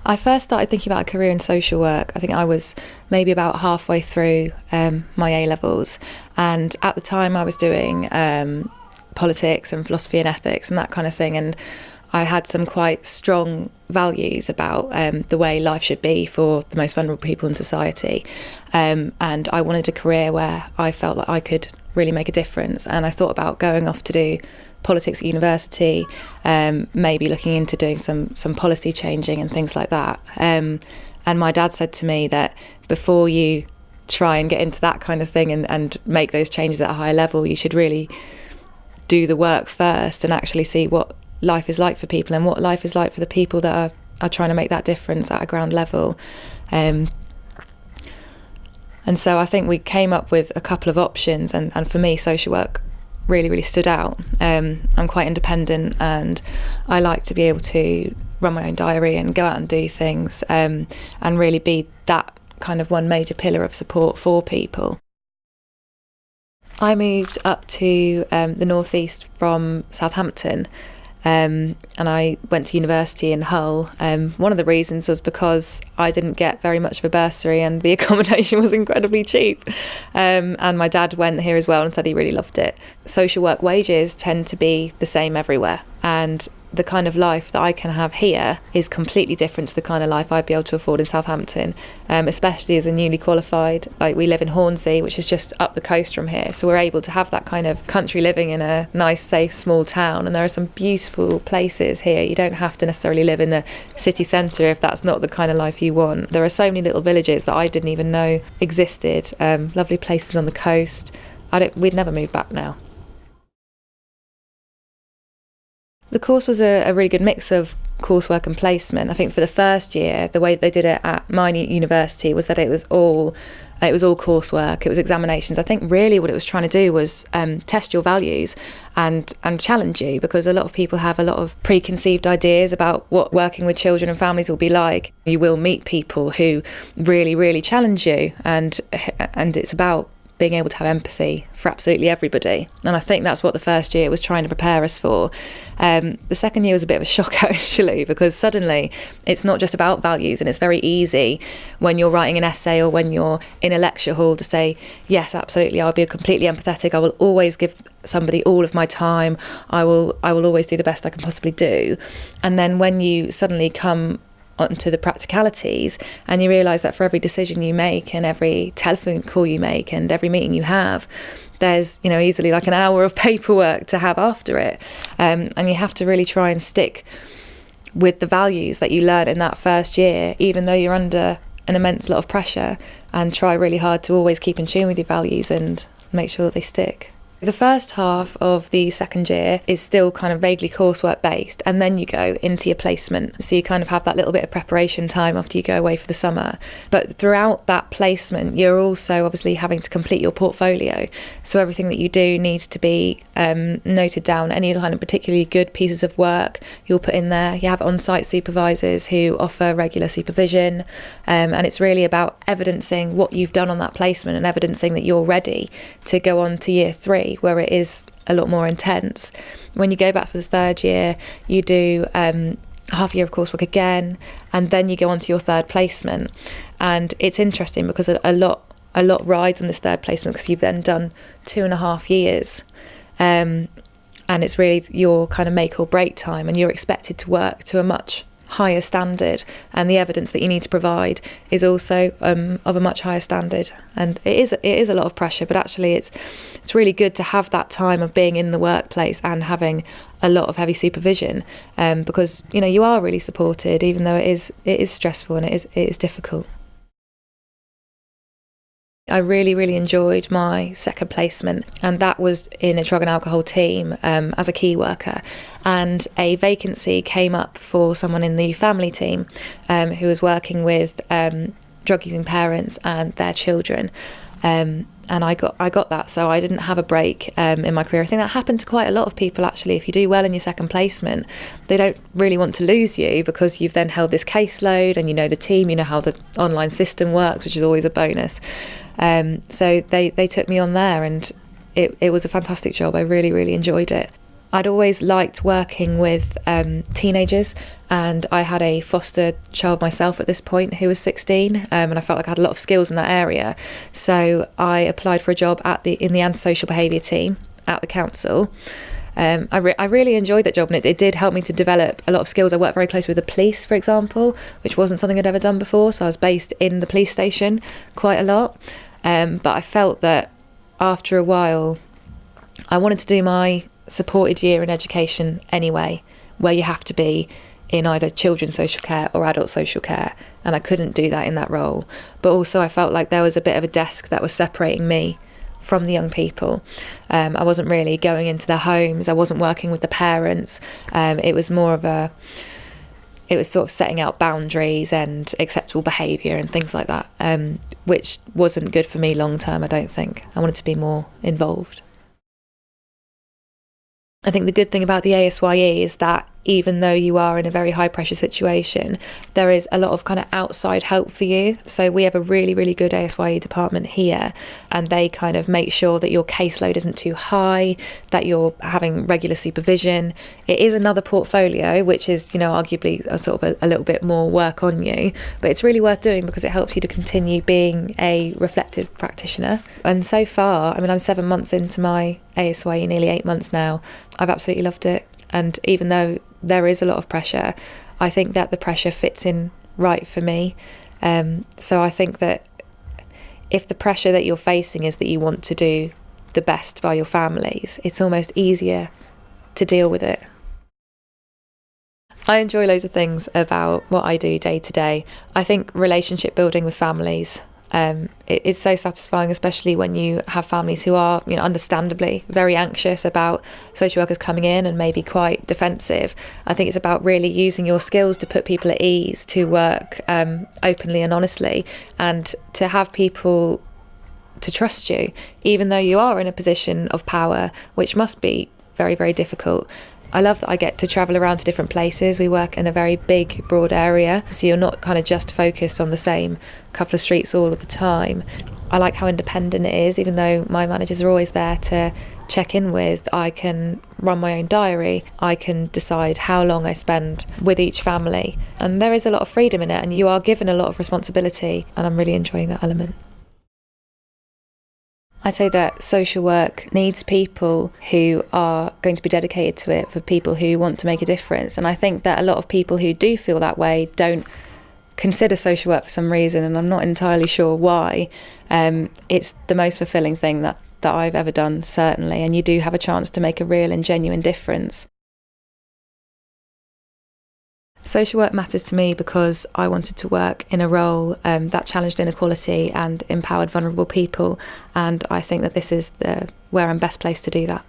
I first started thinking about a career in social work. I think I was maybe about halfway through my A-levels, and at the time I was doing politics and philosophy and ethics and that kind of thing, and I had some quite strong values about the way life should be for the most vulnerable people in society, and I wanted a career where I felt like I could really make a difference. And I thought about going off to do politics at university, maybe looking into doing some policy changing and things like that. And my dad said to me that before you try and get into that kind of thing and make those changes at a higher level, you should really do the work first and actually see what life is like for people and what life is like for the people that are trying to make that difference at a ground level. And so I think we came up with a couple of options, and for me social work really, really stood out. I'm quite independent and I like to be able to run my own diary and go out and do things, and really be that kind of one major pillar of support for people. I moved up to the northeast from Southampton, and I went to university in Hull. One of the reasons was because I didn't get very much of a bursary and the accommodation was incredibly cheap. And my dad went here as well and said he really loved it. Social work wages tend to be the same everywhere, and the kind of life that I can have here is completely different to the kind of life I'd be able to afford in Southampton, especially as a newly qualified. Like, we live in Hornsey, which is just up the coast from here, so we're able to have that kind of country living in a nice, safe, small town. And there are some beautiful places here. You don't have to necessarily live in the city centre if that's not the kind of life you want. There are so many little villages that I didn't even know existed, lovely places on the coast. We'd never move back now. The course was a really good mix of coursework and placement. I think for the first year, the way they did it at my university was that it was all coursework, it was examinations. I think really what it was trying to do was test your values and challenge you, because a lot of people have a lot of preconceived ideas about what working with children and families will be like. You will meet people who really, really challenge you, and it's about being able to have empathy for absolutely everybody. And I think that's what the first year was trying to prepare us for. The second year was a bit of a shock, actually, because suddenly it's not just about values, and it's very easy when you're writing an essay or when you're in a lecture hall to say, yes, absolutely, I'll be completely empathetic, I will always give somebody all of my time, I will always do the best I can possibly do. And then when you suddenly come onto the practicalities and you realise that for every decision you make and every telephone call you make and every meeting you have, there's easily like an hour of paperwork to have after it, and you have to really try and stick with the values that you learn in that first year, even though you're under an immense lot of pressure, and try really hard to always keep in tune with your values and make sure that they stick. The first half of the second year is still kind of vaguely coursework based, and then you go into your placement. So you kind of have that little bit of preparation time after you go away for the summer. But throughout that placement, you're also obviously having to complete your portfolio. So everything that you do needs to be noted down. Any kind of particularly good pieces of work you'll put in there. You have on-site supervisors who offer regular supervision, and it's really about evidencing what you've done on that placement and evidencing that you're ready to go on to year 3, where it is a lot more intense. When you go back for the third year, you do half a year of coursework again, and then you go on to your third placement. And it's interesting because a lot rides on this third placement, because you've then done 2.5 years, and it's really your kind of make or break time, and you're expected to work to a much higher standard, and the evidence that you need to provide is also of a much higher standard. And it is a lot of pressure, but actually it's really good to have that time of being in the workplace and having a lot of heavy supervision, because you are really supported, even though it is stressful and it is difficult. I really, really enjoyed my second placement, and that was in a drug and alcohol team as a key worker. And a vacancy came up for someone in the family team who was working with drug-using parents and their children. And I got that, so I didn't have a break in my career. I think that happened to quite a lot of people, actually. If you do well in your second placement, they don't really want to lose you, because you've then held this caseload and you know the team, you know how the online system works, which is always a bonus. So they took me on there, and it was a fantastic job. I really, really enjoyed it. I'd always liked working with teenagers, and I had a foster child myself at this point who was 16, and I felt like I had a lot of skills in that area. So I applied for a job in the antisocial behaviour team at the council. I really enjoyed that job, and it did help me to develop a lot of skills. I worked very closely with the police, for example, which wasn't something I'd ever done before. So I was based in the police station quite a lot. But I felt that after a while, I wanted to do my supported year in education anyway, where you have to be in either children's social care or adult social care, and I couldn't do that in that role. But also I felt like there was a bit of a desk that was separating me from the young people. I wasn't really going into their homes, I wasn't working with the parents. It was sort of setting out boundaries and acceptable behaviour and things like that, which wasn't good for me long term, I don't think. I wanted to be more involved. I think the good thing about the ASYE is that even though you are in a very high pressure situation, there is a lot of kind of outside help for you. So we have a really, really good ASYE department here, and they kind of make sure that your caseload isn't too high, that you're having regular supervision. It is another portfolio, which is, arguably a little bit more work on you, but it's really worth doing because it helps you to continue being a reflective practitioner. And so far, I'm 7 months into my ASYE, nearly 8 months now. I've absolutely loved it. And even though there is a lot of pressure, I think that the pressure fits in right for me. So I think that if the pressure that you're facing is that you want to do the best by your families, it's almost easier to deal with it. I enjoy loads of things about what I do day to day. I think relationship building with families, it's so satisfying, especially when you have families who are, understandably very anxious about social workers coming in and maybe quite defensive. I think it's about really using your skills to put people at ease, to work openly and honestly, and to have people to trust you, even though you are in a position of power, which must be very, very difficult. I love that I get to travel around to different places. We work in a very big, broad area, so you're not kind of just focused on the same couple of streets all of the time. I like how independent it is, even though my managers are always there to check in with. I can run my own diary. I can decide how long I spend with each family. And there is a lot of freedom in it, and you are given a lot of responsibility, and I'm really enjoying that element. I'd say that social work needs people who are going to be dedicated to it, for people who want to make a difference. And I think that a lot of people who do feel that way don't consider social work for some reason, and I'm not entirely sure why. It's the most fulfilling thing that I've ever done, certainly, and you do have a chance to make a real and genuine difference. Social work matters to me because I wanted to work in a role that challenged inequality and empowered vulnerable people, and I think that this is where I'm best placed to do that.